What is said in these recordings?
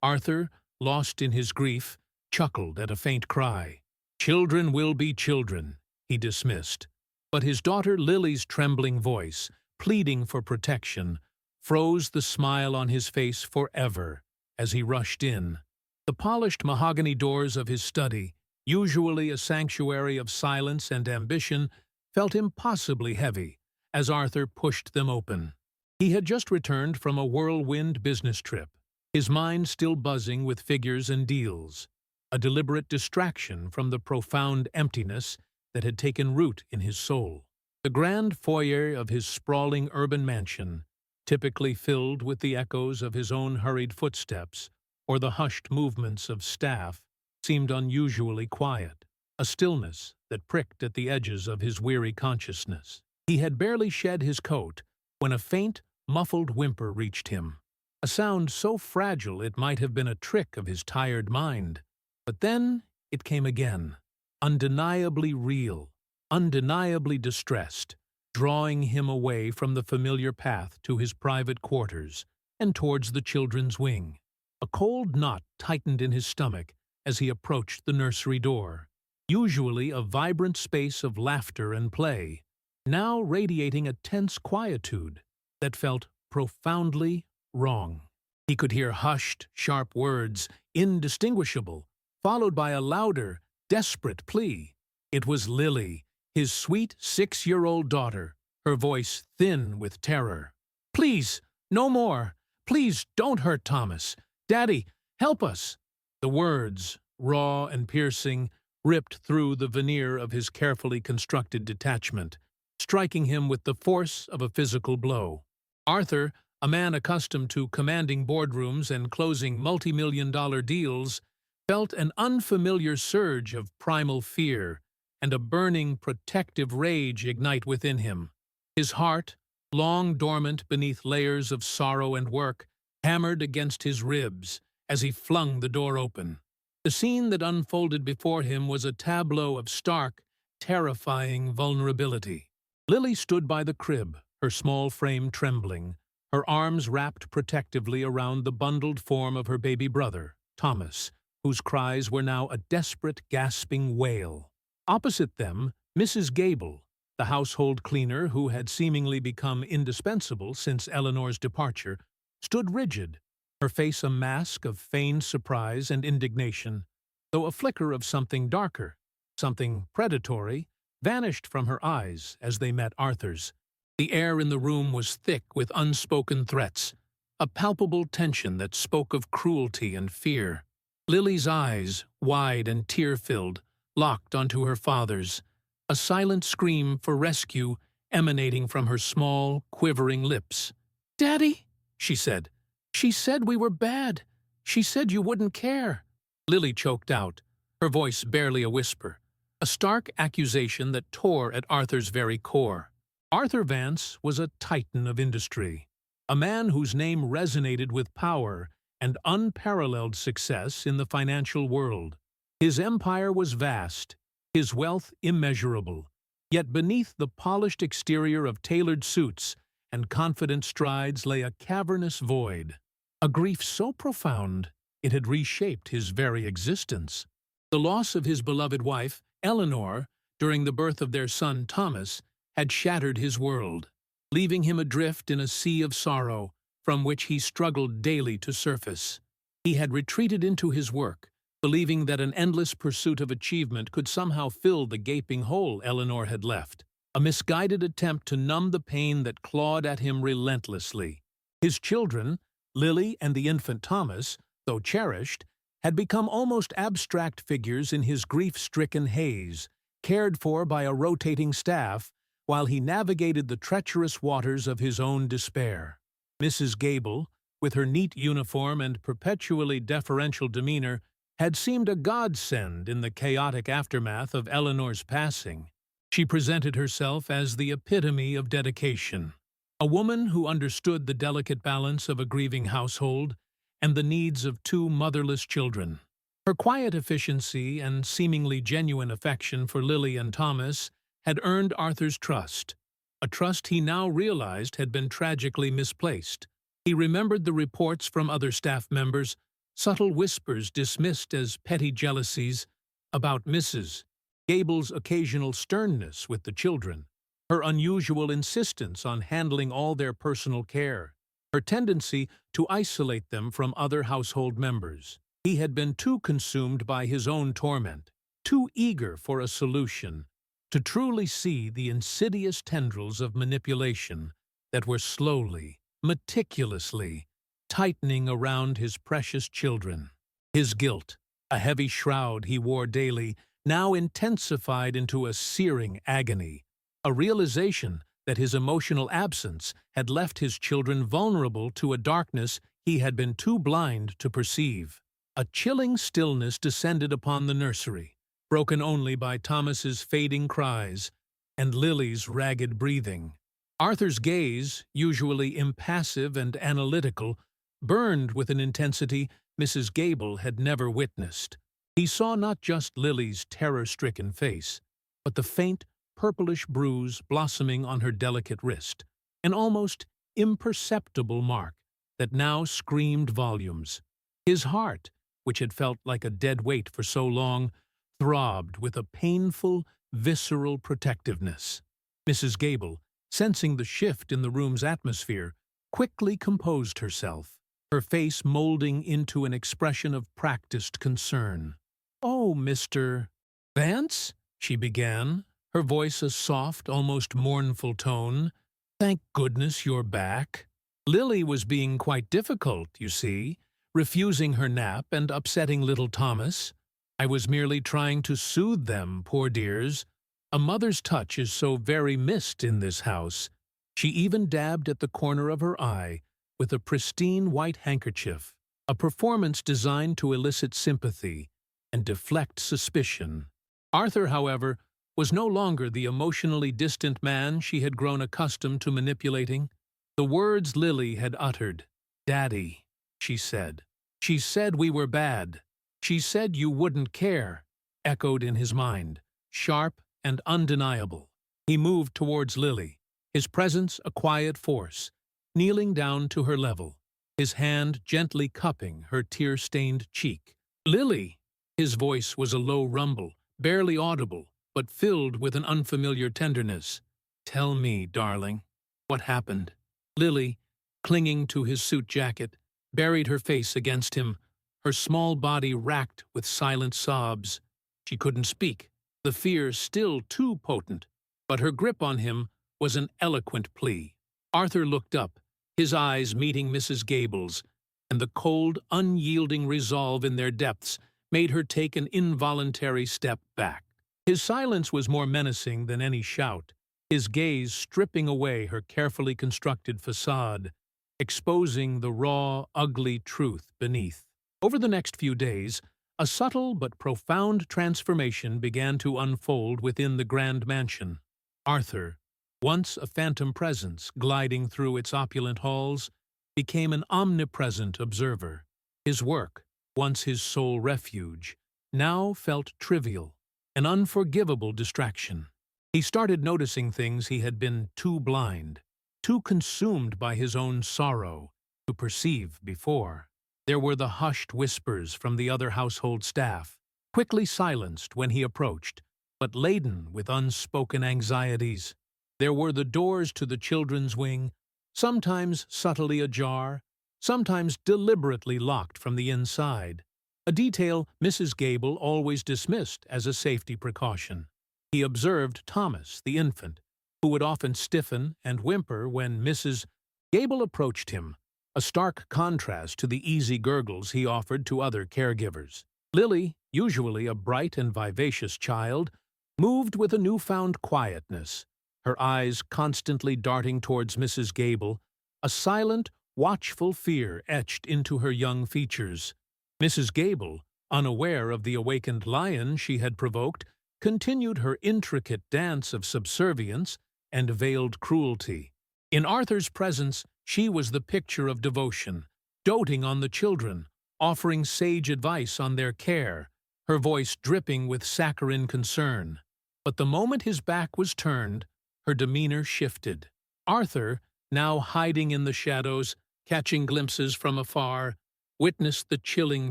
Arthur, lost in his grief, chuckled at a faint cry. "Children will be children," he dismissed. But his daughter Lily's trembling voice, pleading for protection, froze the smile on his face forever as he rushed in. The polished mahogany doors of his study, usually a sanctuary of silence and ambition, felt impossibly heavy as Arthur pushed them open. He had just returned from a whirlwind business trip, his mind still buzzing with figures and deals, a deliberate distraction from the profound emptiness that had taken root in his soul. The grand foyer of his sprawling urban mansion, typically filled with the echoes of his own hurried footsteps or the hushed movements of staff, seemed unusually quiet, a stillness that pricked at the edges of his weary consciousness. He had barely shed his coat when a faint, muffled whimper reached him, a sound so fragile it might have been a trick of his tired mind. But then it came again, undeniably real, undeniably distressed, drawing him away from the familiar path to his private quarters and towards the children's wing. A cold knot tightened in his stomach as he approached the nursery door, usually a vibrant space of laughter and play, now radiating a tense quietude that felt profoundly wrong. He could hear hushed, sharp words, indistinguishable, followed by a louder, desperate plea. It was Lily, his sweet 6-year-old daughter, her voice thin with terror. "Please, no more! Please don't hurt Thomas! Daddy, help us!" The words, raw and piercing, ripped through the veneer of his carefully constructed detachment, striking him with the force of a physical blow. Arthur, a man accustomed to commanding boardrooms and closing multi-million-dollar deals, felt an unfamiliar surge of primal fear and a burning, protective rage ignite within him. His heart, long dormant beneath layers of sorrow and work, hammered against his ribs as he flung the door open. The scene that unfolded before him was a tableau of stark, terrifying vulnerability. Lily stood by the crib, her small frame trembling, her arms wrapped protectively around the bundled form of her baby brother, Thomas, whose cries were now a desperate, gasping wail. Opposite them, Mrs. Gable, the household cleaner who had seemingly become indispensable since Eleanor's departure, stood rigid, her face a mask of feigned surprise and indignation, though a flicker of something darker, something predatory, vanished from her eyes as they met Arthur's. The air in the room was thick with unspoken threats, a palpable tension that spoke of cruelty and fear. Lily's eyes, wide and tear-filled, locked onto her father's, a silent scream for rescue emanating from her small, quivering lips. "Daddy," she said. "She said we were bad. She said you wouldn't care." Lily choked out, her voice barely a whisper, a stark accusation that tore at Arthur's very core. Arthur Vance was a titan of industry, a man whose name resonated with power and unparalleled success in the financial world. His empire was vast, his wealth immeasurable, yet beneath the polished exterior of tailored suits and confident strides lay a cavernous void, a grief so profound it had reshaped his very existence. The loss of his beloved wife, Eleanor, during the birth of their son Thomas, had shattered his world, leaving him adrift in a sea of sorrow from which he struggled daily to surface. He had retreated into his work, believing that an endless pursuit of achievement could somehow fill the gaping hole Eleanor had left, a misguided attempt to numb the pain that clawed at him relentlessly. His children, Lily and the infant Thomas, though cherished, had become almost abstract figures in his grief-stricken haze, cared for by a rotating staff, while he navigated the treacherous waters of his own despair. Mrs. Gable, with her neat uniform and perpetually deferential demeanor, had seemed a godsend in the chaotic aftermath of Eleanor's passing. She presented herself as the epitome of dedication, a woman who understood the delicate balance of a grieving household and the needs of two motherless children. Her quiet efficiency and seemingly genuine affection for Lily and Thomas had earned Arthur's trust, a trust he now realized had been tragically misplaced. He remembered the reports from other staff members, subtle whispers dismissed as petty jealousies about Mrs. Gable's occasional sternness with the children, her unusual insistence on handling all their personal care, her tendency to isolate them from other household members. He had been too consumed by his own torment, too eager for a solution, to truly see the insidious tendrils of manipulation that were slowly, meticulously, tightening around his precious children. His guilt, a heavy shroud he wore daily, now intensified into a searing agony, a realization that his emotional absence had left his children vulnerable to a darkness he had been too blind to perceive. A chilling stillness descended upon the nursery, broken only by Thomas's fading cries and Lily's ragged breathing. Arthur's gaze, usually impassive and analytical, burned with an intensity Mrs. Gable had never witnessed. He saw not just Lily's terror-stricken face, but the faint, purplish bruise blossoming on her delicate wrist, an almost imperceptible mark that now screamed volumes. His heart, which had felt like a dead weight for so long, throbbed with a painful, visceral protectiveness. Mrs. Gable, sensing the shift in the room's atmosphere, quickly composed herself, her face molding into an expression of practiced concern. "Oh, Mr. Vance?" she began, her voice a soft, almost mournful tone. "Thank goodness you're back. Lily was being quite difficult, you see, refusing her nap and upsetting little Thomas. I was merely trying to soothe them, poor dears. A mother's touch is so very missed in this house." She even dabbed at the corner of her eye with a pristine white handkerchief, a performance designed to elicit sympathy and deflect suspicion. Arthur, however, was no longer the emotionally distant man she had grown accustomed to manipulating. The words Lily had uttered, "Daddy," she said. "She said we were bad. She said you wouldn't care," echoed in his mind, sharp and undeniable. He moved towards Lily, his presence a quiet force, kneeling down to her level, his hand gently cupping her tear-stained cheek. "Lily!" His voice was a low rumble, barely audible, but filled with an unfamiliar tenderness. "Tell me, darling, what happened?" Lily, clinging to his suit jacket, buried her face against him, her small body racked with silent sobs. She couldn't speak, the fear still too potent, but her grip on him was an eloquent plea. Arthur looked up, his eyes meeting Mrs. Gable's, and the cold, unyielding resolve in their depths made her take an involuntary step back. His silence was more menacing than any shout, his gaze stripping away her carefully constructed facade, exposing the raw, ugly truth beneath. Over the next few days, a subtle but profound transformation began to unfold within the grand mansion. Arthur, once a phantom presence gliding through its opulent halls, became an omnipresent observer. His work, once his sole refuge, now felt trivial, an unforgivable distraction. He started noticing things he had been too blind, too consumed by his own sorrow, to perceive before. There were the hushed whispers from the other household staff, quickly silenced when he approached, but laden with unspoken anxieties. There were the doors to the children's wing, sometimes subtly ajar, sometimes deliberately locked from the inside, a detail Mrs. Gable always dismissed as a safety precaution. He observed Thomas, the infant, who would often stiffen and whimper when Mrs. Gable approached him, a stark contrast to the easy gurgles he offered to other caregivers. Lily, usually a bright and vivacious child, moved with a newfound quietness, her eyes constantly darting towards Mrs. Gable, a silent, watchful fear etched into her young features. Mrs. Gable, unaware of the awakened lion she had provoked, continued her intricate dance of subservience and veiled cruelty. In Arthur's presence, she was the picture of devotion, doting on the children, offering sage advice on their care, her voice dripping with saccharine concern. But the moment his back was turned, her demeanor shifted. Arthur, now hiding in the shadows, catching glimpses from afar, witnessed the chilling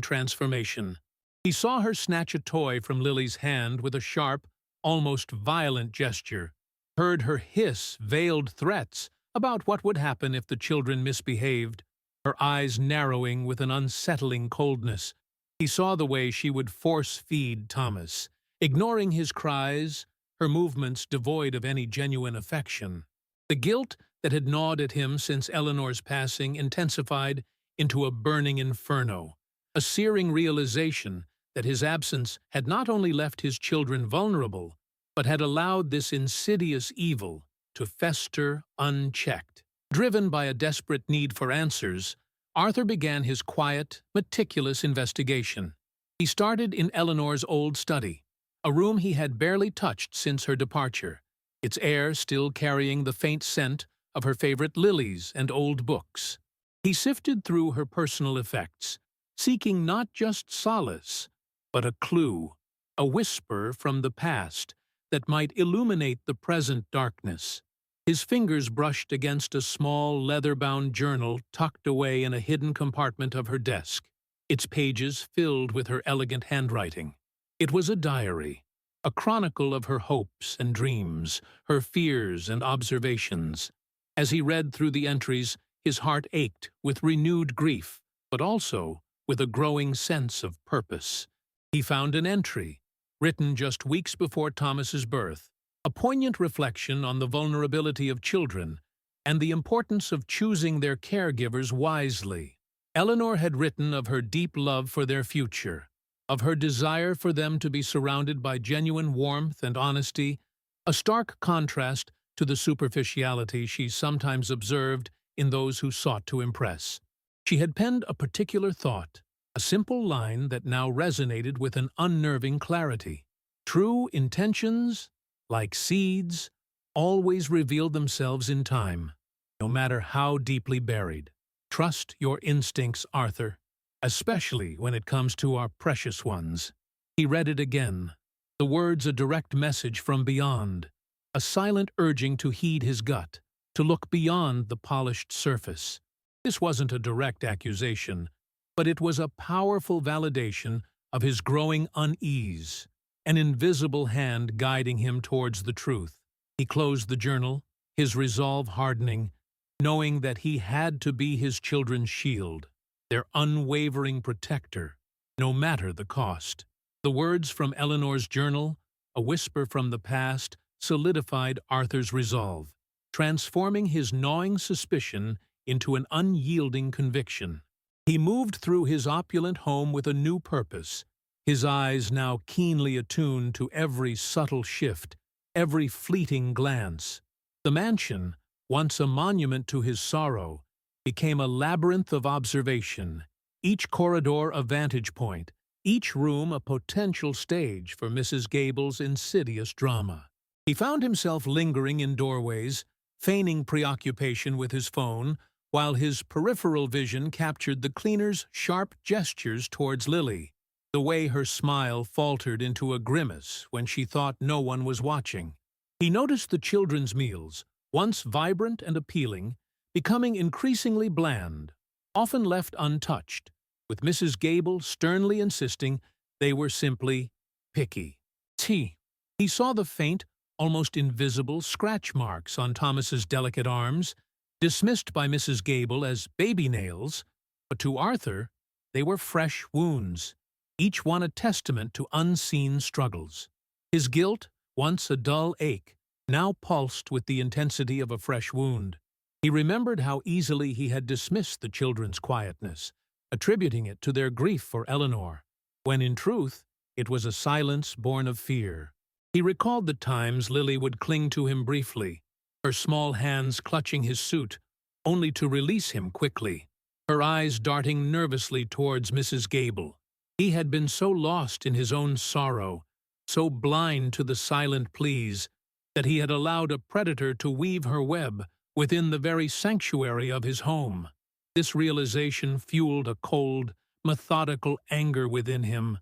transformation. He saw her snatch a toy from Lily's hand with a sharp, almost violent gesture, heard her hiss veiled threats about what would happen if the children misbehaved, her eyes narrowing with an unsettling coldness. He saw the way she would force-feed Thomas, ignoring his cries, her movements devoid of any genuine affection. The guilt that had gnawed at him since Eleanor's passing intensified into a burning inferno, a searing realization that his absence had not only left his children vulnerable, but had allowed this insidious evil to fester unchecked. Driven by a desperate need for answers, Arthur began his quiet, meticulous investigation. He started in Eleanor's old study, a room he had barely touched since her departure, its air still carrying the faint scent of her favorite lilies and old books. He sifted through her personal effects, seeking not just solace, but a clue, a whisper from the past that might illuminate the present darkness. His fingers brushed against a small leather-bound journal tucked away in a hidden compartment of her desk, its pages filled with her elegant handwriting. It was a diary, a chronicle of her hopes and dreams, her fears and observations. As he read through the entries, his heart ached with renewed grief, but also with a growing sense of purpose. He found an entry, written just weeks before Thomas's birth, a poignant reflection on the vulnerability of children and the importance of choosing their caregivers wisely. Eleanor had written of her deep love for their future, of her desire for them to be surrounded by genuine warmth and honesty, a stark contrast to the superficiality she sometimes observed in those who sought to impress. She had penned a particular thought, a simple line that now resonated with an unnerving clarity. True intentions, like seeds, always reveal themselves in time, no matter how deeply buried. Trust your instincts, Arthur, especially when it comes to our precious ones. He read it again, the words a direct message from beyond, a silent urging to heed his gut, to look beyond the polished surface. This wasn't a direct accusation, but it was a powerful validation of his growing unease, an invisible hand guiding him towards the truth. He closed the journal, his resolve hardening, knowing that he had to be his children's shield, their unwavering protector, no matter the cost. The words from Eleanor's journal, a whisper from the past, solidified Arthur's resolve, transforming his gnawing suspicion into an unyielding conviction. He moved through his opulent home with a new purpose, his eyes now keenly attuned to every subtle shift, every fleeting glance. The mansion, once a monument to his sorrow, became a labyrinth of observation, each corridor a vantage point, each room a potential stage for Mrs. Gable's insidious drama. He found himself lingering in doorways, feigning preoccupation with his phone, while his peripheral vision captured the cleaner's sharp gestures towards Lily, the way her smile faltered into a grimace when she thought no one was watching. He noticed the children's meals, once vibrant and appealing, becoming increasingly bland, often left untouched, with Mrs. Gable sternly insisting they were simply picky. He saw the faint, almost invisible scratch marks on Thomas's delicate arms, dismissed by Mrs. Gable as baby nails, but to Arthur they were fresh wounds, each one a testament to unseen struggles. His guilt, once a dull ache, now pulsed with the intensity of a fresh wound. He remembered how easily he had dismissed the children's quietness, attributing it to their grief for Eleanor, when in truth it was a silence born of fear. He recalled the times Lily would cling to him briefly, her small hands clutching his suit, only to release him quickly, her eyes darting nervously towards Mrs. Gable. He had been so lost in his own sorrow, so blind to the silent pleas, that he had allowed a predator to weave her web within the very sanctuary of his home. This realization fueled a cold, methodical anger within him,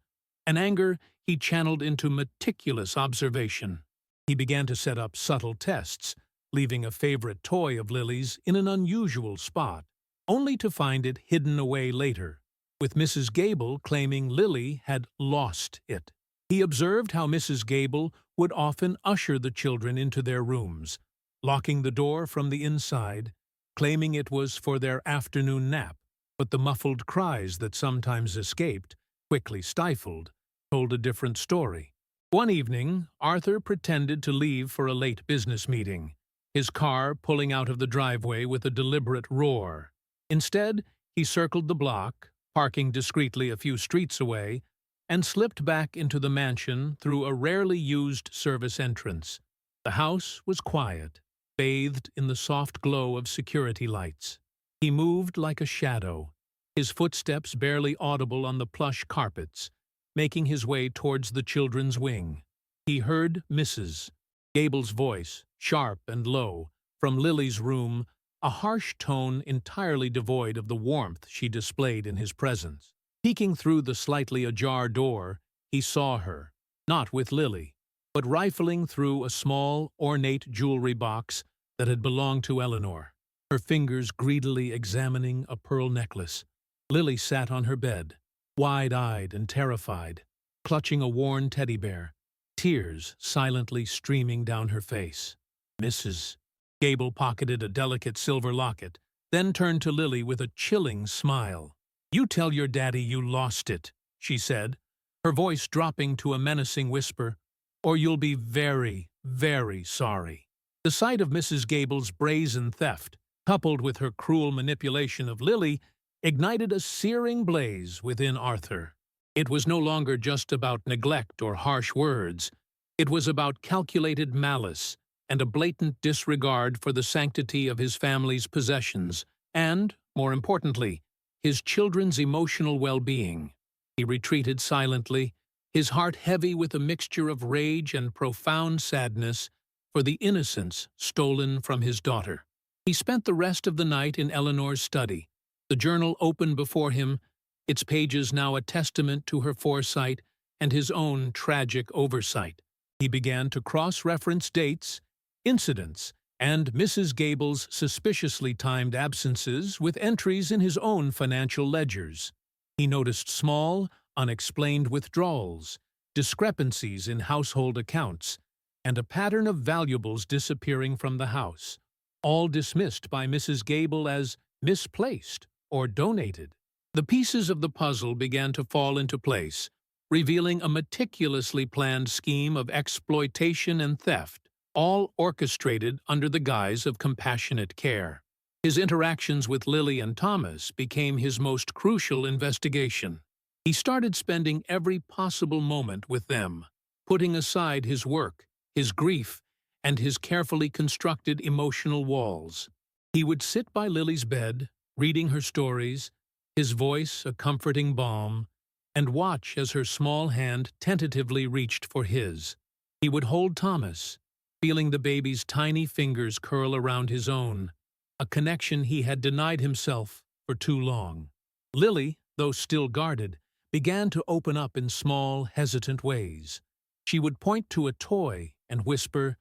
an anger he channeled into meticulous observation. He began to set up subtle tests, leaving a favorite toy of Lily's in an unusual spot, only to find it hidden away later, with Mrs. Gable claiming Lily had lost it. He observed how Mrs. Gable would often usher the children into their rooms, locking the door from the inside, claiming it was for their afternoon nap, but the muffled cries that sometimes escaped, quickly stifled, told a different story. One evening, Arthur pretended to leave for a late business meeting, his car pulling out of the driveway with a deliberate roar. Instead, he circled the block, parking discreetly a few streets away, and slipped back into the mansion through a rarely used service entrance. The house was quiet, bathed in the soft glow of security lights. He moved like a shadow, his footsteps barely audible on the plush carpets, making his way towards the children's wing. He heard Mrs. Gable's voice, sharp and low, from Lily's room, a harsh tone entirely devoid of the warmth she displayed in his presence. Peeking through the slightly ajar door, he saw her, not with Lily, but rifling through a small, ornate jewelry box that had belonged to Eleanor, her fingers greedily examining a pearl necklace. Lily sat on her bed, wide-eyed and terrified, clutching a worn teddy bear, tears silently streaming down her face. Mrs. Gable pocketed a delicate silver locket, then turned to Lily with a chilling smile. "You tell your daddy you lost it," she said, her voice dropping to a menacing whisper, "or you'll be very, very sorry." The sight of Mrs. Gable's brazen theft, coupled with her cruel manipulation of Lily, ignited a searing blaze within Arthur. It was no longer just about neglect or harsh words. It was about calculated malice and a blatant disregard for the sanctity of his family's possessions and, more importantly, his children's emotional well-being. He retreated silently, his heart heavy with a mixture of rage and profound sadness for the innocence stolen from his daughter. He spent the rest of the night in Eleanor's study, the journal open before him, its pages now a testament to her foresight and his own tragic oversight. He began to cross-reference dates, incidents, and Mrs. Gable's suspiciously timed absences with entries in his own financial ledgers. He noticed small, unexplained withdrawals, discrepancies in household accounts, and a pattern of valuables disappearing from the house, all dismissed by Mrs. Gable as misplaced or donated. The pieces of the puzzle began to fall into place, revealing a meticulously planned scheme of exploitation and theft, all orchestrated under the guise of compassionate care. His interactions with Lily and Thomas became his most crucial investigation. He started spending every possible moment with them, putting aside his work, his grief, and his carefully constructed emotional walls. He would sit by Lily's bed, reading her stories, his voice a comforting balm, and watch as her small hand tentatively reached for his. He would hold Thomas, feeling the baby's tiny fingers curl around his own, a connection he had denied himself for too long. Lily, though still guarded, began to open up in small, hesitant ways. She would point to a toy and whisper,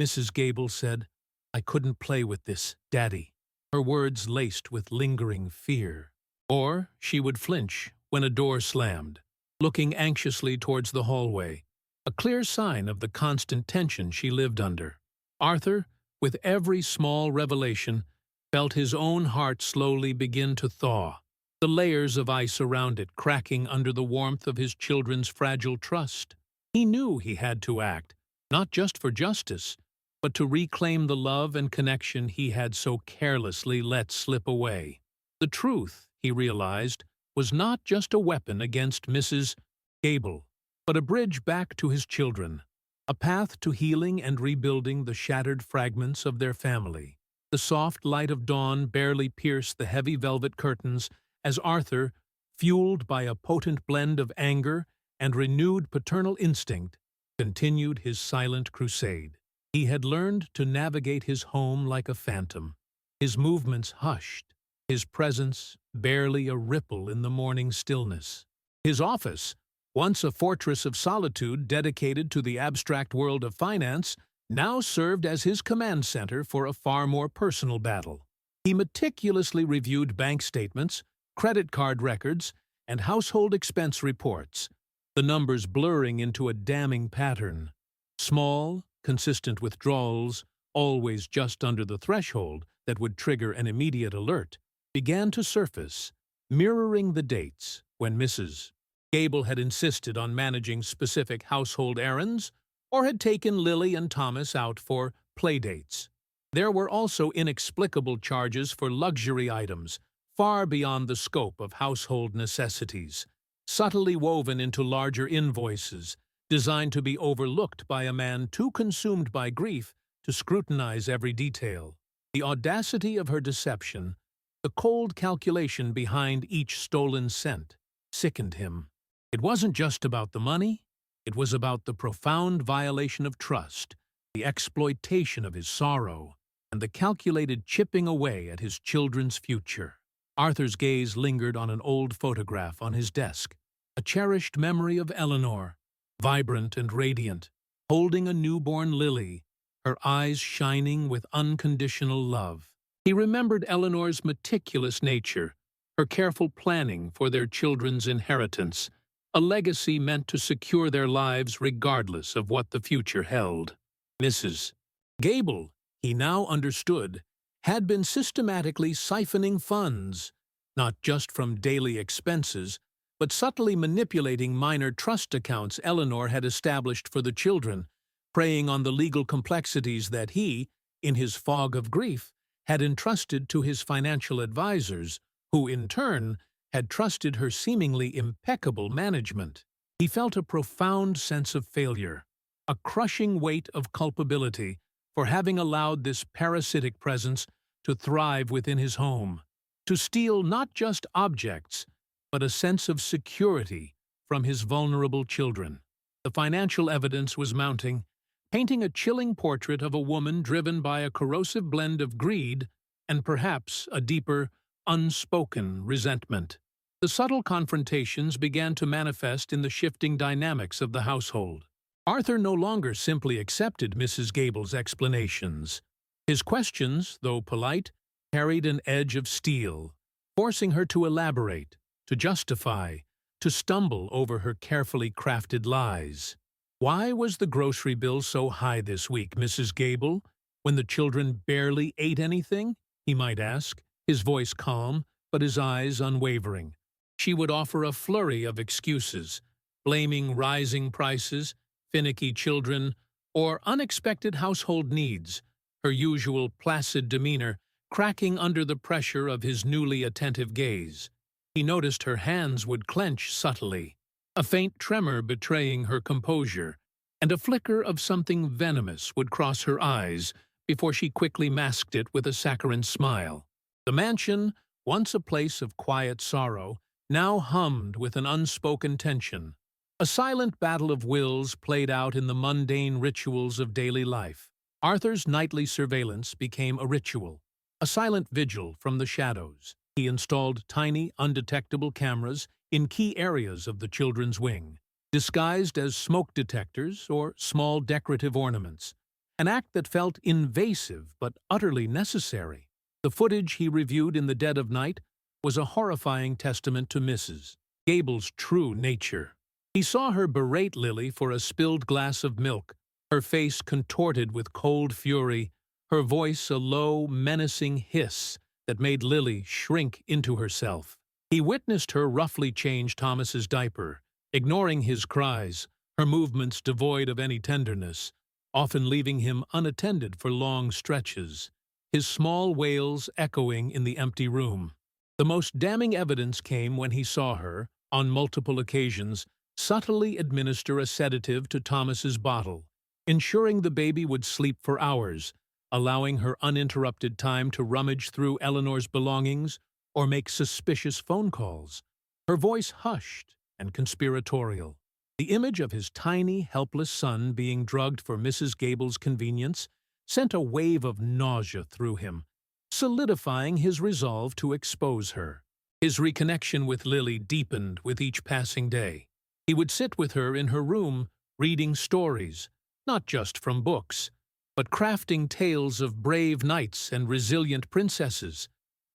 "Mrs. Gable said, I couldn't play with this, Daddy," her words laced with lingering fear. Or she would flinch when a door slammed, looking anxiously towards the hallway, a clear sign of the constant tension she lived under. Arthur, with every small revelation, felt his own heart slowly begin to thaw, the layers of ice around it cracking under the warmth of his children's fragile trust. He knew he had to act, not just for justice, but to reclaim the love and connection he had so carelessly let slip away. The truth, he realized, was not just a weapon against Mrs. Gable, but a bridge back to his children, a path to healing and rebuilding the shattered fragments of their family. The soft light of dawn barely pierced the heavy velvet curtains as Arthur, fueled by a potent blend of anger and renewed paternal instinct, continued his silent crusade. He had learned to navigate his home like a phantom, his movements hushed, his presence barely a ripple in the morning stillness. His office, once a fortress of solitude dedicated to the abstract world of finance, now served as his command center for a far more personal battle. He meticulously reviewed bank statements, credit card records, and household expense reports, the numbers blurring into a damning pattern. Small, consistent withdrawals, always just under the threshold that would trigger an immediate alert, began to surface, mirroring the dates when Mrs. Gable had insisted on managing specific household errands or had taken Lily and Thomas out for playdates. There were also inexplicable charges for luxury items, far beyond the scope of household necessities, subtly woven into larger invoices, designed to be overlooked by a man too consumed by grief to scrutinize every detail. The audacity of her deception, the cold calculation behind each stolen cent, sickened him. It wasn't just about the money, it was about the profound violation of trust, the exploitation of his sorrow, and the calculated chipping away at his children's future. Arthur's gaze lingered on an old photograph on his desk, a cherished memory of Eleanor, vibrant and radiant, holding a newborn Lily, her eyes shining with unconditional love. He remembered Eleanor's meticulous nature, her careful planning for their children's inheritance, a legacy meant to secure their lives regardless of what the future held. Mrs. Gable, he now understood, had been systematically siphoning funds, not just from daily expenses, but subtly manipulating minor trust accounts Eleanor had established for the children, preying on the legal complexities that he, in his fog of grief, had entrusted to his financial advisors, who, in turn, had trusted her seemingly impeccable management. He felt a profound sense of failure, a crushing weight of culpability for having allowed this parasitic presence to thrive within his home, to steal not just objects, but a sense of security from his vulnerable children. The financial evidence was mounting, painting a chilling portrait of a woman driven by a corrosive blend of greed and perhaps a deeper, unspoken resentment. The subtle confrontations began to manifest in the shifting dynamics of the household. Arthur no longer simply accepted Mrs. Gable's explanations. His questions, though polite, carried an edge of steel, forcing her to elaborate, to justify, to stumble over her carefully crafted lies. Why was the grocery bill so high this week, Mrs. Gable, when the children barely ate anything? He might ask, his voice calm, but his eyes unwavering. She would offer a flurry of excuses, blaming rising prices, finicky children, or unexpected household needs, her usual placid demeanor cracking under the pressure of his newly attentive gaze. He noticed her hands would clench subtly, a faint tremor betraying her composure, and a flicker of something venomous would cross her eyes before she quickly masked it with a saccharine smile. The mansion, once a place of quiet sorrow, now hummed with an unspoken tension. A silent battle of wills played out in the mundane rituals of daily life. Arthur's nightly surveillance became a ritual, a silent vigil from the shadows. He installed tiny, undetectable cameras in key areas of the children's wing, disguised as smoke detectors or small decorative ornaments, an act that felt invasive but utterly necessary. The footage he reviewed in the dead of night was a horrifying testament to Mrs. Gable's true nature. He saw her berate Lily for a spilled glass of milk, her face contorted with cold fury, her voice a low, menacing hiss that made Lily shrink into herself. He witnessed her roughly change Thomas's diaper, ignoring his cries, her movements devoid of any tenderness, often leaving him unattended for long stretches, his small wails echoing in the empty room. The most damning evidence came when he saw her, on multiple occasions, subtly administer a sedative to Thomas's bottle, ensuring the baby would sleep for hours, allowing her uninterrupted time to rummage through Eleanor's belongings or make suspicious phone calls, her voice hushed and conspiratorial. The image of his tiny, helpless son being drugged for Mrs. Gable's convenience sent a wave of nausea through him, solidifying his resolve to expose her. His reconnection with Lily deepened with each passing day. He would sit with her in her room, reading stories, not just from books, but crafting tales of brave knights and resilient princesses,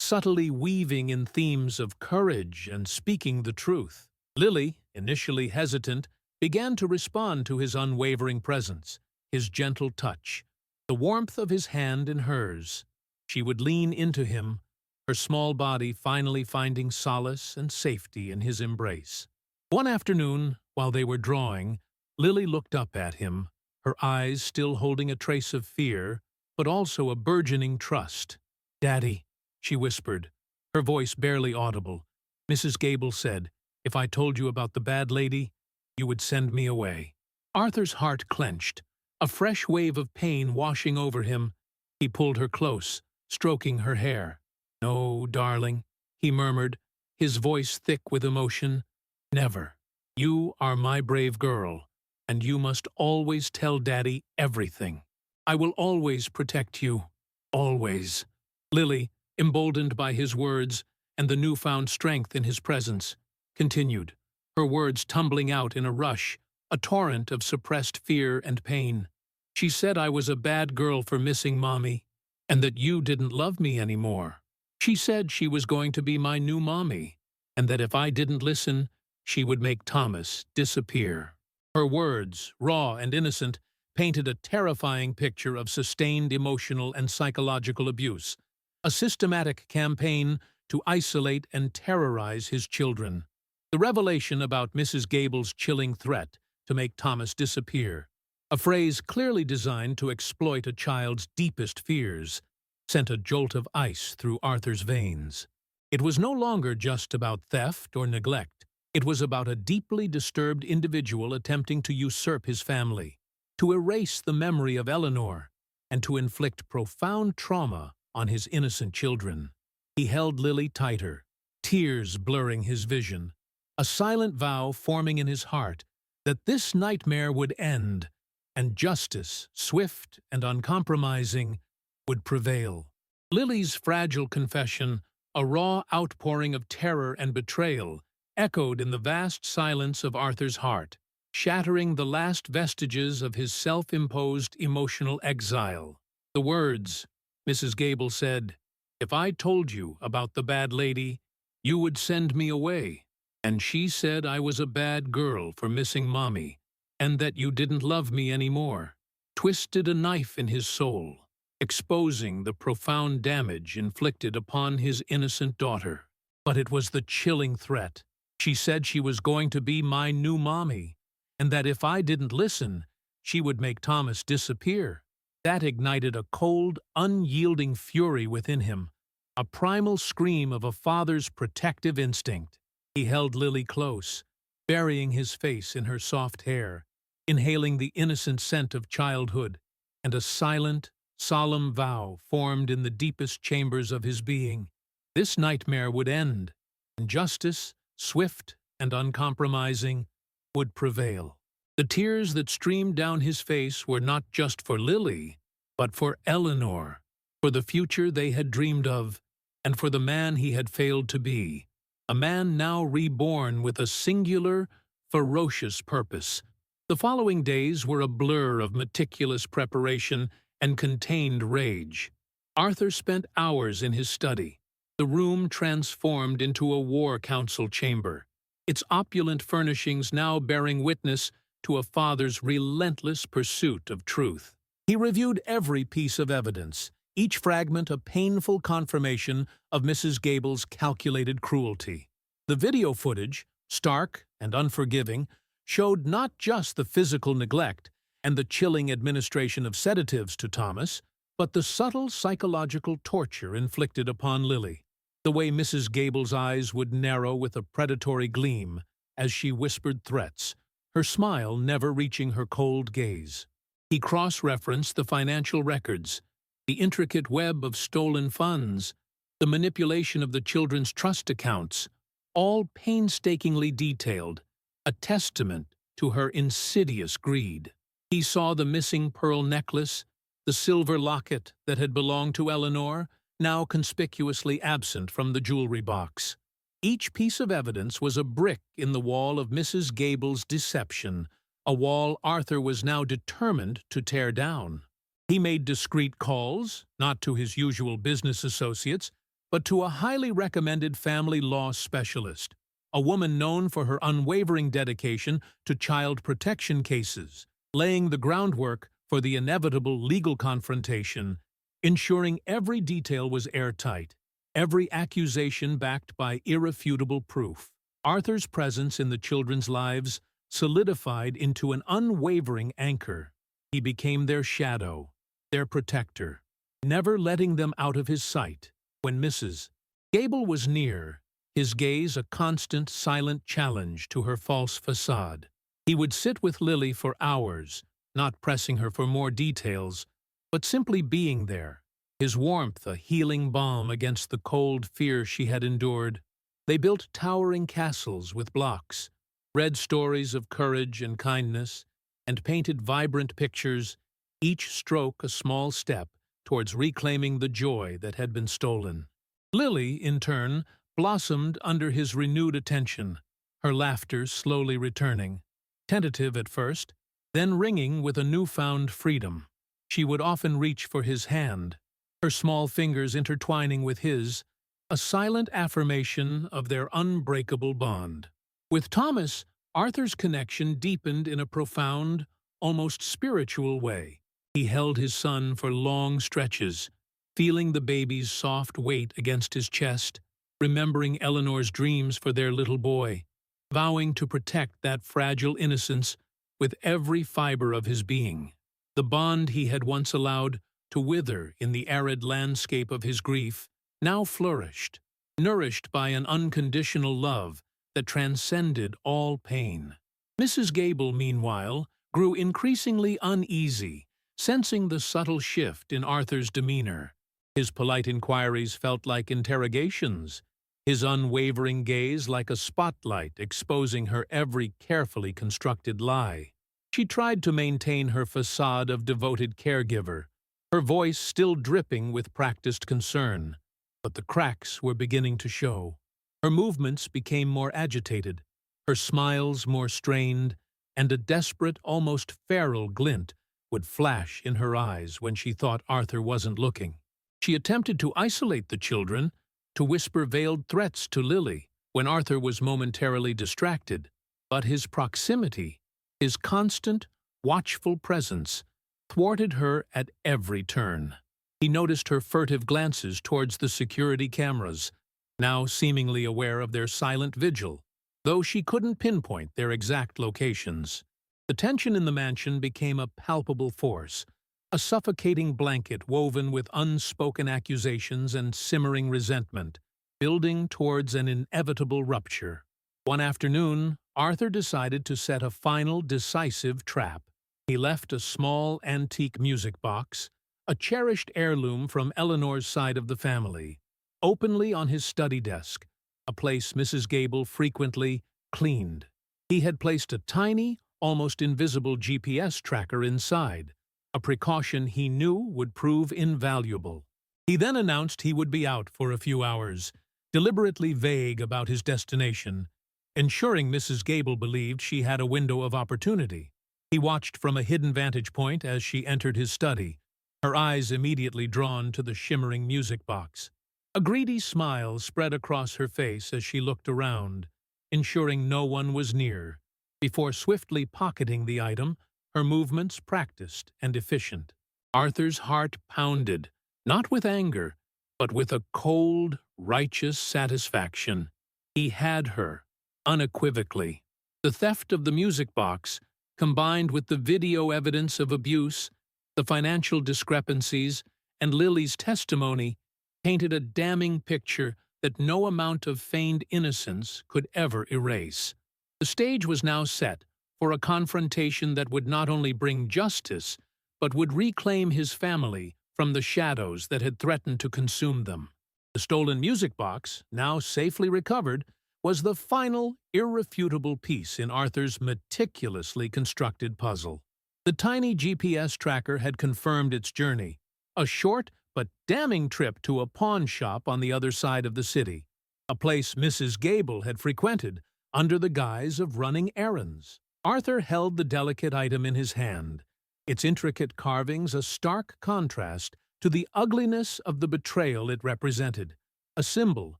subtly weaving in themes of courage and speaking the truth. Lily, initially hesitant, began to respond to his unwavering presence, his gentle touch, the warmth of his hand in hers. She would lean into him, her small body finally finding solace and safety in his embrace. One afternoon, while they were drawing, Lily looked up at him, her eyes still holding a trace of fear, but also a burgeoning trust. "Daddy," she whispered, her voice barely audible. "Mrs. Gable said, if I told you about the bad lady, you would send me away." Arthur's heart clenched, a fresh wave of pain washing over him. He pulled her close, stroking her hair. "No, darling," he murmured, his voice thick with emotion. "Never. You are my brave girl, and you must always tell Daddy everything. I will always protect you. Always." Lily, emboldened by his words and the newfound strength in his presence, continued, her words tumbling out in a rush, a torrent of suppressed fear and pain. "She said I was a bad girl for missing Mommy, and that you didn't love me anymore. She said she was going to be my new mommy, and that if I didn't listen, she would make Thomas disappear." Her words, raw and innocent, painted a terrifying picture of sustained emotional and psychological abuse, a systematic campaign to isolate and terrorize his children. The revelation about Mrs. Gable's chilling threat to make Thomas disappear, a phrase clearly designed to exploit a child's deepest fears, sent a jolt of ice through Arthur's veins. It was no longer just about theft or neglect. It was about a deeply disturbed individual attempting to usurp his family, to erase the memory of Eleanor, and to inflict profound trauma on his innocent children. He held Lily tighter, tears blurring his vision, a silent vow forming in his heart that this nightmare would end, and justice, swift and uncompromising, would prevail. Lily's fragile confession, a raw outpouring of terror and betrayal, echoed in the vast silence of Arthur's heart, shattering the last vestiges of his self-imposed emotional exile. The words, Mrs. Gable said, "If I told you about the bad lady, you would send me away. And she said I was a bad girl for missing Mommy, and that you didn't love me anymore," twisted a knife in his soul, exposing the profound damage inflicted upon his innocent daughter. But it was the chilling threat. She said she was going to be my new mommy, and that if I didn't listen, she would make Thomas disappear. That ignited a cold, unyielding fury within him, a primal scream of a father's protective instinct. He held Lily close, burying his face in her soft hair, inhaling the innocent scent of childhood, and a silent, solemn vow formed in the deepest chambers of his being. This nightmare would end, and justice, swift and uncompromising, would prevail. The tears that streamed down his face were not just for Lily, but for Eleanor, for the future they had dreamed of, and for the man he had failed to be, a man now reborn with a singular, ferocious purpose. The following days were a blur of meticulous preparation and contained rage. Arthur spent hours in his study, the room transformed into a war council chamber, its opulent furnishings now bearing witness to a father's relentless pursuit of truth. He reviewed every piece of evidence, each fragment a painful confirmation of Mrs. Gable's calculated cruelty. The video footage, stark and unforgiving, showed not just the physical neglect and the chilling administration of sedatives to Thomas, but the subtle psychological torture inflicted upon Lily. The way Mrs. Gable's eyes would narrow with a predatory gleam as she whispered threats, her smile never reaching her cold gaze. He cross-referenced the financial records, the intricate web of stolen funds, the manipulation of the children's trust accounts, all painstakingly detailed, a testament to her insidious greed. He saw the missing pearl necklace, the silver locket that had belonged to Eleanor, now conspicuously absent from the jewelry box. Each piece of evidence was a brick in the wall of Mrs. Gable's deception, a wall Arthur was now determined to tear down. He made discreet calls, not to his usual business associates, but to a highly recommended family law specialist, a woman known for her unwavering dedication to child protection cases, laying the groundwork for the inevitable legal confrontation, ensuring every detail was airtight, every accusation backed by irrefutable proof. Arthur's presence in the children's lives solidified into an unwavering anchor. He became their shadow, their protector, never letting them out of his sight. When Mrs. Gable was near, his gaze a constant, silent challenge to her false facade. He would sit with Lily for hours, not pressing her for more details, but simply being there, his warmth a healing balm against the cold fear she had endured. They built towering castles with blocks, read stories of courage and kindness, and painted vibrant pictures, each stroke a small step towards reclaiming the joy that had been stolen. Lily, in turn, blossomed under his renewed attention, her laughter slowly returning, tentative at first, then ringing with a newfound freedom. She would often reach for his hand, her small fingers intertwining with his, a silent affirmation of their unbreakable bond. With Thomas, Arthur's connection deepened in a profound, almost spiritual way. He held his son for long stretches, feeling the baby's soft weight against his chest, remembering Eleanor's dreams for their little boy, vowing to protect that fragile innocence with every fiber of his being. The bond he had once allowed to wither in the arid landscape of his grief now flourished, nourished by an unconditional love that transcended all pain. Mrs. Gable, meanwhile, grew increasingly uneasy, sensing the subtle shift in Arthur's demeanor. His polite inquiries felt like interrogations, his unwavering gaze like a spotlight exposing her every carefully constructed lie. She tried to maintain her facade of devoted caregiver, her voice still dripping with practiced concern, but the cracks were beginning to show. Her movements became more agitated, her smiles more strained, and a desperate, almost feral glint would flash in her eyes when she thought Arthur wasn't looking. She attempted to isolate the children, to whisper veiled threats to Lily when Arthur was momentarily distracted, but his proximity, his constant, watchful presence, thwarted her at every turn. He noticed her furtive glances towards the security cameras, now seemingly aware of their silent vigil, though she couldn't pinpoint their exact locations. The tension in the mansion became a palpable force, a suffocating blanket woven with unspoken accusations and simmering resentment, building towards an inevitable rupture. One afternoon, Arthur decided to set a final, decisive trap. He left a small, antique music box, a cherished heirloom from Eleanor's side of the family, openly on his study desk, a place Mrs. Gable frequently cleaned. He had placed a tiny, almost invisible GPS tracker inside, a precaution he knew would prove invaluable. He then announced he would be out for a few hours, deliberately vague about his destination, ensuring Mrs. Gable believed she had a window of opportunity. He watched from a hidden vantage point as she entered his study, her eyes immediately drawn to the shimmering music box. A greedy smile spread across her face as she looked around, ensuring no one was near, before swiftly pocketing the item, her movements practiced and efficient. Arthur's heart pounded, not with anger, but with a cold, righteous satisfaction. He had her, unequivocally. The theft of the music box, combined with the video evidence of abuse, the financial discrepancies, and Lily's testimony, painted a damning picture that no amount of feigned innocence could ever erase. The stage was now set for a confrontation that would not only bring justice, but would reclaim his family from the shadows that had threatened to consume them. The stolen music box, now safely recovered, was the final, irrefutable piece in Arthur's meticulously constructed puzzle. The tiny GPS tracker had confirmed its journey, a short but damning trip to a pawn shop on the other side of the city, a place Mrs. Gable had frequented under the guise of running errands. Arthur held the delicate item in his hand, its intricate carvings a stark contrast to the ugliness of the betrayal it represented. a symbol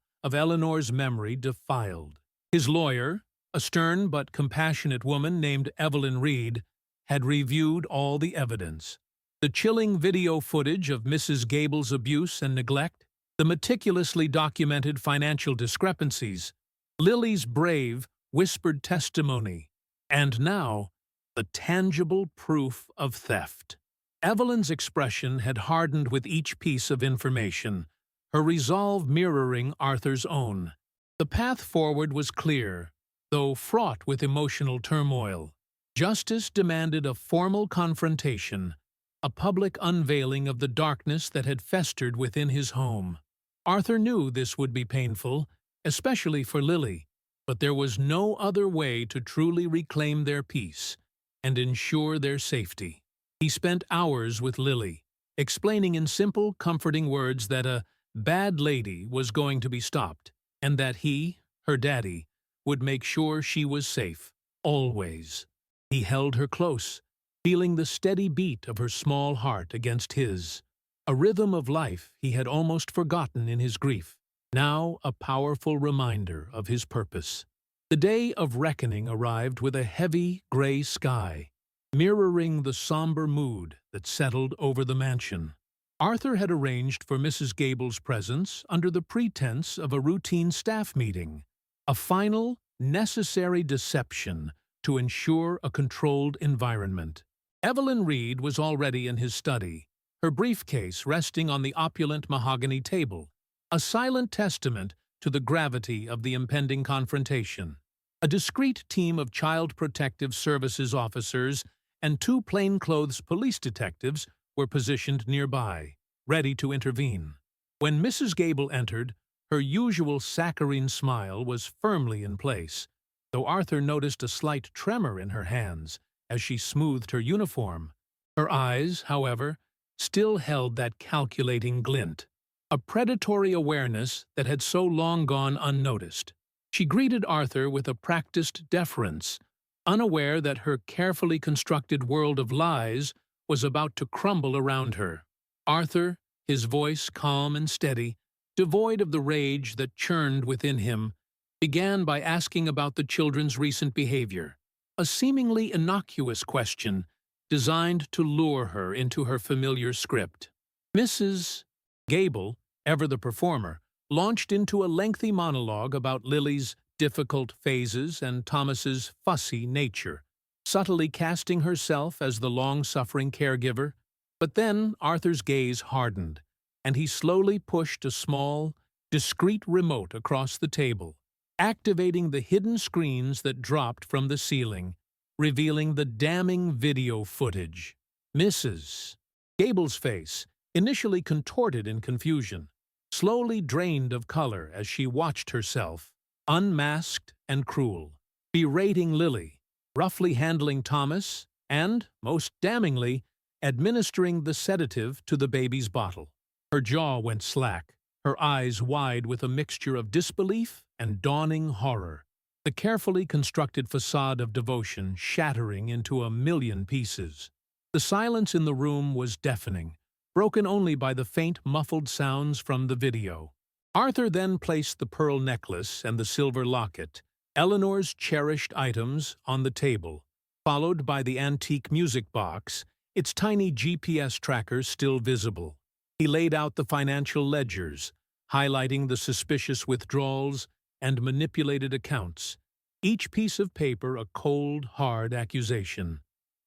of Eleanor's memory defiled. His lawyer, a stern but compassionate woman named Evelyn Reed, had reviewed all the evidence. The chilling video footage of Mrs. Gable's abuse and neglect, the meticulously documented financial discrepancies, Lily's brave, whispered testimony, and now, the tangible proof of theft. Evelyn's expression had hardened with each piece of information, her resolve mirroring Arthur's own. The path forward was clear, though fraught with emotional turmoil. Justice demanded a formal confrontation, a public unveiling of the darkness that had festered within his home. Arthur knew this would be painful, especially for Lily, but there was no other way to truly reclaim their peace and ensure their safety. He spent hours with Lily, explaining in simple, comforting words that a bad lady was going to be stopped, and that he, her daddy, would make sure she was safe, always. He held her close, feeling the steady beat of her small heart against his, a rhythm of life he had almost forgotten in his grief, now a powerful reminder of his purpose. The day of reckoning arrived with a heavy, gray sky, mirroring the somber mood that settled over the mansion. Arthur had arranged for Mrs. Gable's presence under the pretense of a routine staff meeting, a final, necessary deception to ensure a controlled environment. Evelyn Reed was already in his study, her briefcase resting on the opulent mahogany table, a silent testament to the gravity of the impending confrontation. A discreet team of Child Protective Services officers and 2 plainclothes police detectives were positioned nearby, ready to intervene. When Mrs. Gable entered, her usual saccharine smile was firmly in place, though Arthur noticed a slight tremor in her hands as she smoothed her uniform. Her eyes, however, still held that calculating glint, a predatory awareness that had so long gone unnoticed. She greeted Arthur with a practiced deference, unaware that her carefully constructed world of lies was about to crumble around her. Arthur, his voice calm and steady, devoid of the rage that churned within him, began by asking about the children's recent behavior, a seemingly innocuous question designed to lure her into her familiar script. Mrs. Gable, ever the performer, launched into a lengthy monologue about Lily's difficult phases and Thomas's fussy nature, subtly casting herself as the long-suffering caregiver. But then Arthur's gaze hardened, and he slowly pushed a small, discreet remote across the table, activating the hidden screens that dropped from the ceiling, revealing the damning video footage. Mrs. Gable's face, initially contorted in confusion, slowly drained of color as she watched herself, unmasked and cruel, berating Lily, roughly handling Thomas, and, most damningly, administering the sedative to the baby's bottle. Her jaw went slack, her eyes wide with a mixture of disbelief and dawning horror, the carefully constructed facade of devotion shattering into a million pieces. The silence in the room was deafening, broken only by the faint, muffled sounds from the video. Arthur then placed the pearl necklace and the silver locket, Eleanor's cherished items, on the table, followed by the antique music box, its tiny GPS tracker still visible. He laid out the financial ledgers, highlighting the suspicious withdrawals and manipulated accounts, each piece of paper a cold, hard accusation.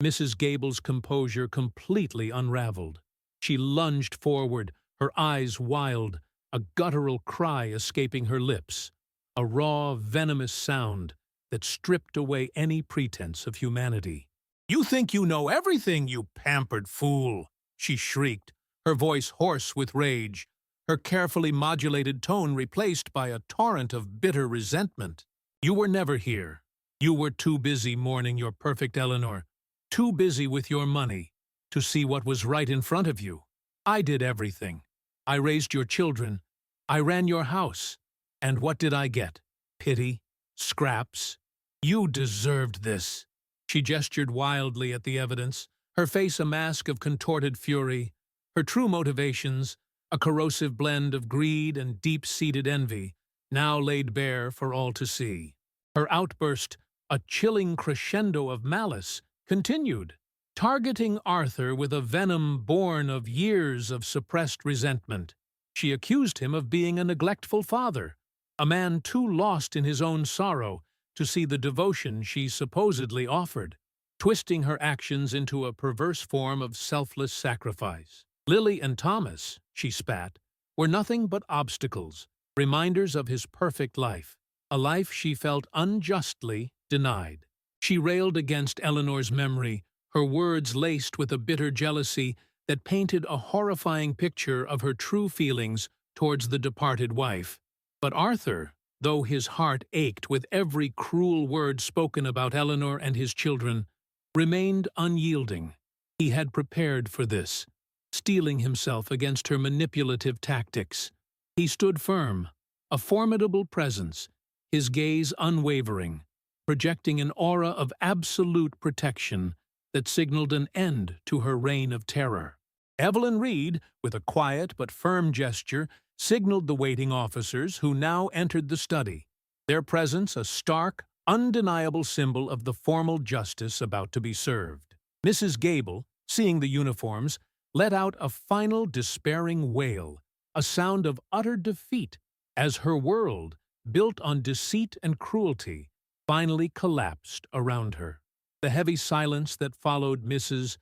Mrs. Gable's composure completely unraveled. She lunged forward, her eyes wild, a guttural cry escaping her lips, a raw, venomous sound that stripped away any pretense of humanity. "You think you know everything, you pampered fool!" she shrieked, her voice hoarse with rage, her carefully modulated tone replaced by a torrent of bitter resentment. "You were never here. You were too busy mourning your perfect Eleanor, too busy with your money, to see what was right in front of you. I did everything. I raised your children. I ran your house. And what did I get? Pity? Scraps? You deserved this." She gestured wildly at the evidence, her face a mask of contorted fury, her true motivations a corrosive blend of greed and deep-seated envy, now laid bare for all to see. Her outburst, a chilling crescendo of malice, continued, targeting Arthur with a venom born of years of suppressed resentment. She accused him of being a neglectful father, a man too lost in his own sorrow to see the devotion she supposedly offered, twisting her actions into a perverse form of selfless sacrifice. Lily and Thomas, she spat, were nothing but obstacles, reminders of his perfect life, a life she felt unjustly denied. She railed against Eleanor's memory, her words laced with a bitter jealousy that painted a horrifying picture of her true feelings towards the departed wife. But Arthur, though his heart ached with every cruel word spoken about Eleanor and his children, remained unyielding. He had prepared for this, steeling himself against her manipulative tactics. He stood firm, a formidable presence, his gaze unwavering, projecting an aura of absolute protection that signaled an end to her reign of terror. Evelyn Reed, with a quiet but firm gesture, signaled the waiting officers who now entered the study, their presence a stark, undeniable symbol of the formal justice about to be served. Mrs. Gable, seeing the uniforms, let out a final despairing wail, a sound of utter defeat, as her world, built on deceit and cruelty, finally collapsed around her. The heavy silence that followed Mrs.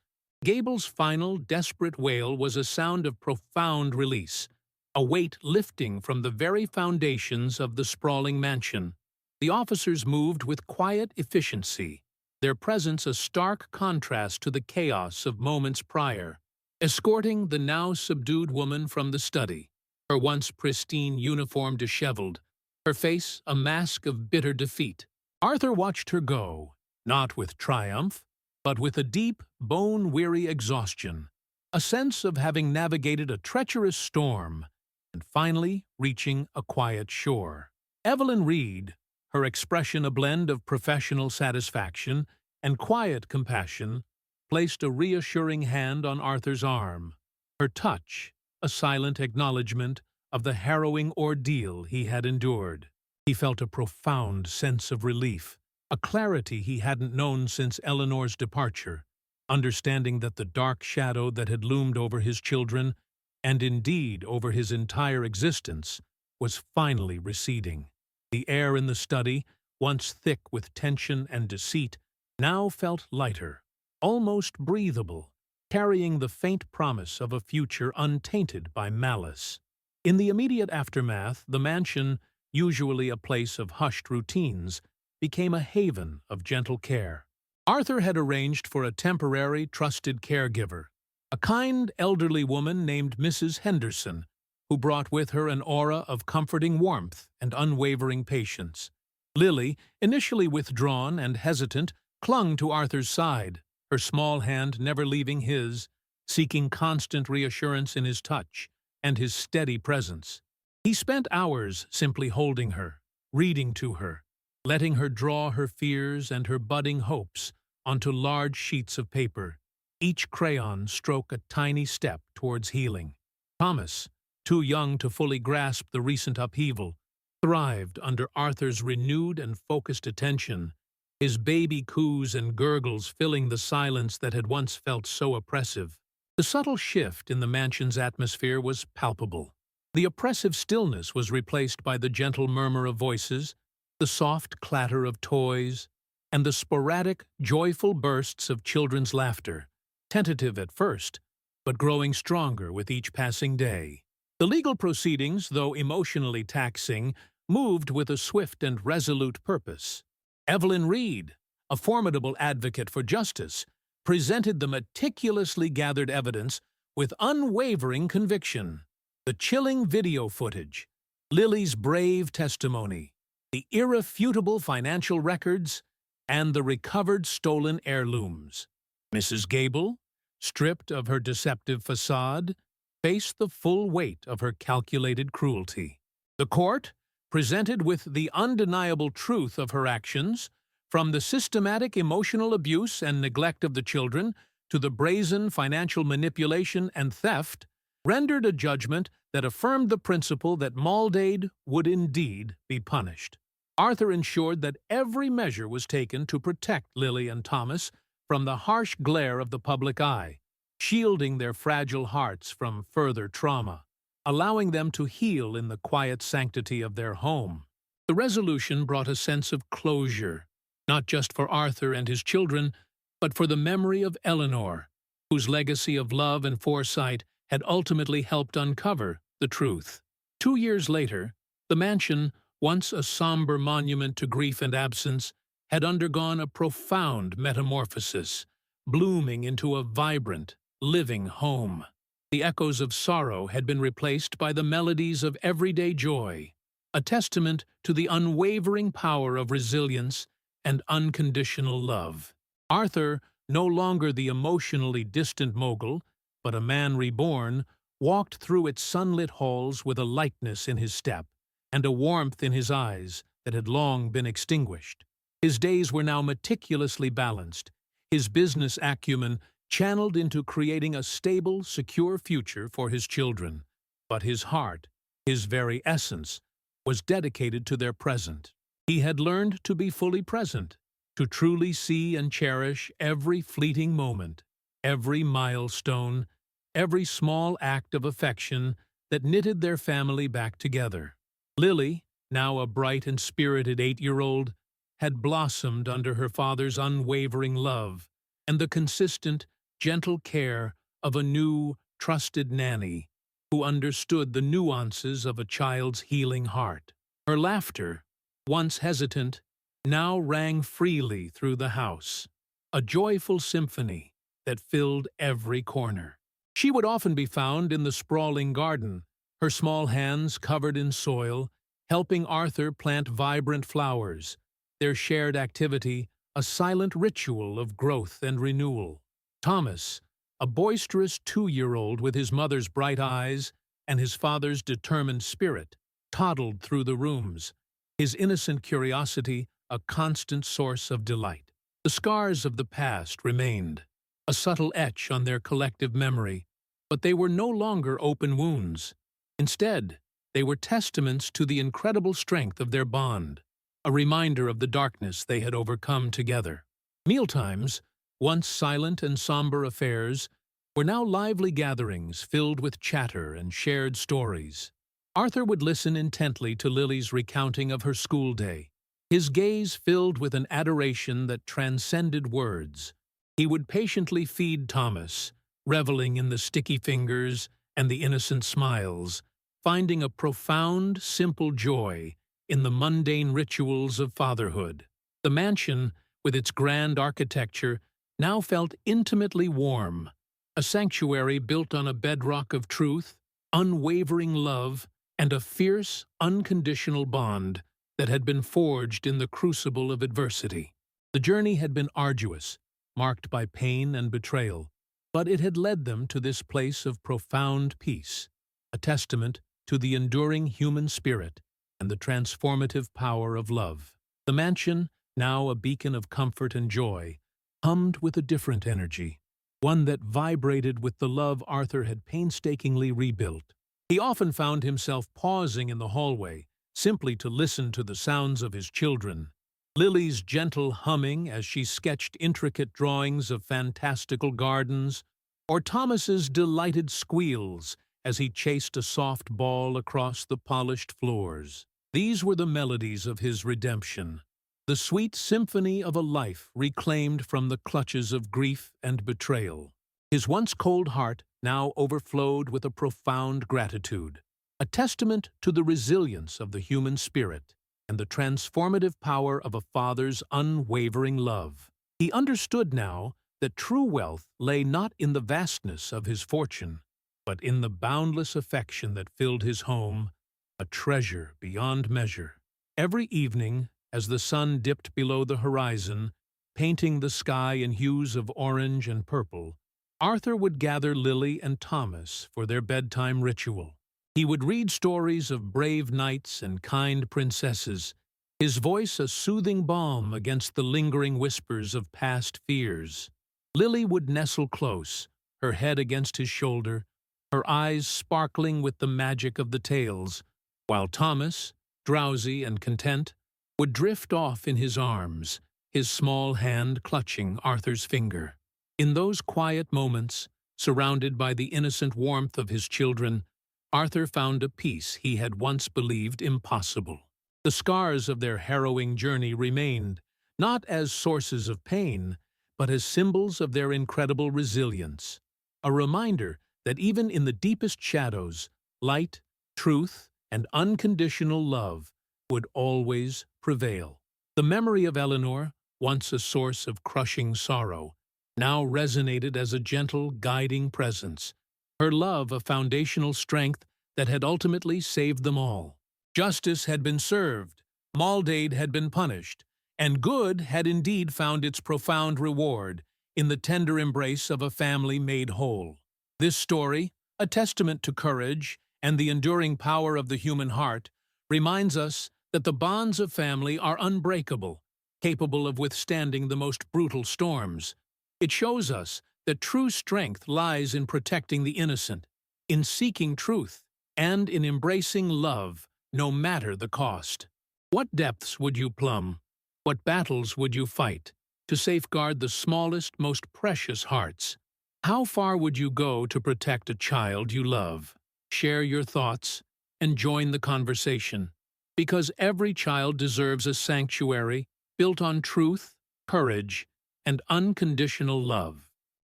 Gable's final, desperate wail was a sound of profound release, a weight lifting from the very foundations of the sprawling mansion. The officers moved with quiet efficiency, their presence a stark contrast to the chaos of moments prior, escorting the now subdued woman from the study, her once pristine uniform disheveled, her face a mask of bitter defeat. Arthur watched her go, not with triumph, but with a deep, bone-weary exhaustion, a sense of having navigated a treacherous storm and finally reaching a quiet shore. Evelyn Reed, her expression a blend of professional satisfaction and quiet compassion, placed a reassuring hand on Arthur's arm, her touch a silent acknowledgement of the harrowing ordeal he had endured. He felt a profound sense of relief, a clarity he hadn't known since Eleanor's departure, understanding that the dark shadow that had loomed over his children, and indeed over his entire existence, was finally receding. The air in the study, once thick with tension and deceit, now felt lighter, almost breathable, carrying the faint promise of a future untainted by malice. In the immediate aftermath, the mansion, usually a place of hushed routines, became a haven of gentle care. Arthur had arranged for a temporary, trusted caregiver, a kind, elderly woman named Mrs. Henderson, who brought with her an aura of comforting warmth and unwavering patience. Lily, initially withdrawn and hesitant, clung to Arthur's side, her small hand never leaving his, seeking constant reassurance in his touch and his steady presence. He spent hours simply holding her, reading to her, letting her draw her fears and her budding hopes onto large sheets of paper, each crayon stroke a tiny step towards healing. Thomas, too young to fully grasp the recent upheaval, thrived under Arthur's renewed and focused attention, his baby coos and gurgles filling the silence that had once felt so oppressive. The subtle shift in the mansion's atmosphere was palpable. The oppressive stillness was replaced by the gentle murmur of voices, the soft clatter of toys, and the sporadic, joyful bursts of children's laughter, tentative at first, but growing stronger with each passing day. The legal proceedings, though emotionally taxing, moved with a swift and resolute purpose. Evelyn Reed, a formidable advocate for justice, presented the meticulously gathered evidence with unwavering conviction. The chilling video footage, Lily's brave testimony, the irrefutable financial records, and the recovered stolen heirlooms. Mrs. Gable, stripped of her deceptive facade, faced the full weight of her calculated cruelty. The court, presented with the undeniable truth of her actions, from the systematic emotional abuse and neglect of the children to the brazen financial manipulation and theft, rendered a judgment that affirmed the principle that Maldade would indeed be punished. Arthur ensured that every measure was taken to protect Lily and Thomas from the harsh glare of the public eye, shielding their fragile hearts from further trauma, allowing them to heal in the quiet sanctity of their home. The resolution brought a sense of closure, not just for Arthur and his children, but for the memory of Eleanor, whose legacy of love and foresight had ultimately helped uncover the truth. 2 years later, the mansion, once a somber monument to grief and absence, had undergone a profound metamorphosis, blooming into a vibrant, living home. The echoes of sorrow had been replaced by the melodies of everyday joy, a testament to the unwavering power of resilience and unconditional love. Arthur, no longer the emotionally distant mogul, but a man reborn, walked through its sunlit halls with a lightness in his step and a warmth in his eyes that had long been extinguished. His days were now meticulously balanced, his business acumen channeled into creating a stable, secure future for his children. But his heart, his very essence, was dedicated to their present. He had learned to be fully present, to truly see and cherish every fleeting moment, every milestone, every small act of affection that knitted their family back together. Lily, now a bright and spirited 8-year-old, had blossomed under her father's unwavering love and the consistent, gentle care of a new, trusted nanny who understood the nuances of a child's healing heart. Her laughter, once hesitant, now rang freely through the house, a joyful symphony that filled every corner. She would often be found in the sprawling garden, her small hands covered in soil, helping Arthur plant vibrant flowers, their shared activity a silent ritual of growth and renewal. Thomas, a boisterous 2-year-old with his mother's bright eyes and his father's determined spirit, toddled through the rooms, his innocent curiosity a constant source of delight. The scars of the past remained, a subtle etch on their collective memory, but they were no longer open wounds. Instead, they were testaments to the incredible strength of their bond, a reminder of the darkness they had overcome together. Mealtimes, once silent and somber affairs, were now lively gatherings filled with chatter and shared stories. Arthur would listen intently to Lily's recounting of her school day, his gaze filled with an adoration that transcended words. He would patiently feed Thomas, reveling in the sticky fingers and the innocent smiles, finding a profound, simple joy in the mundane rituals of fatherhood. The mansion, with its grand architecture, now felt intimately warm, a sanctuary built on a bedrock of truth, unwavering love, and a fierce, unconditional bond that had been forged in the crucible of adversity. The journey had been arduous, marked by pain and betrayal, but it had led them to this place of profound peace, a testament to the enduring human spirit and the transformative power of love. The mansion, now a beacon of comfort and joy, hummed with a different energy, one that vibrated with the love Arthur had painstakingly rebuilt. He often found himself pausing in the hallway, simply to listen to the sounds of his children. Lily's gentle humming as she sketched intricate drawings of fantastical gardens, or Thomas's delighted squeals as he chased a soft ball across the polished floors. These were the melodies of his redemption, the sweet symphony of a life reclaimed from the clutches of grief and betrayal. His once cold heart now overflowed with a profound gratitude, a testament to the resilience of the human spirit and the transformative power of a father's unwavering love. He understood now that true wealth lay not in the vastness of his fortune, but in the boundless affection that filled his home, a treasure beyond measure. Every evening, as the sun dipped below the horizon, painting the sky in hues of orange and purple, Arthur would gather Lily and Thomas for their bedtime ritual. He would read stories of brave knights and kind princesses, his voice a soothing balm against the lingering whispers of past fears. Lily would nestle close, her head against his shoulder, her eyes sparkling with the magic of the tales, while Thomas, drowsy and content, would drift off in his arms, his small hand clutching Arthur's finger. In those quiet moments, surrounded by the innocent warmth of his children, Arthur found a peace he had once believed impossible. The scars of their harrowing journey remained, not as sources of pain, but as symbols of their incredible resilience, a reminder that even in the deepest shadows, light, truth, and unconditional love would always prevail. The memory of Eleanor, once a source of crushing sorrow, now resonated as a gentle, guiding presence, her love a foundational strength that had ultimately saved them all. Justice had been served, Maldade had been punished, and good had indeed found its profound reward in the tender embrace of a family made whole. This story, a testament to courage and the enduring power of the human heart, reminds us that the bonds of family are unbreakable, capable of withstanding the most brutal storms. It shows us that true strength lies in protecting the innocent, in seeking truth, and in embracing love, no matter the cost. What depths would you plumb? What battles would you fight to safeguard the smallest, most precious hearts? How far would you go to protect a child you love? Share your thoughts and join the conversation, because every child deserves a sanctuary built on truth, courage, and unconditional love.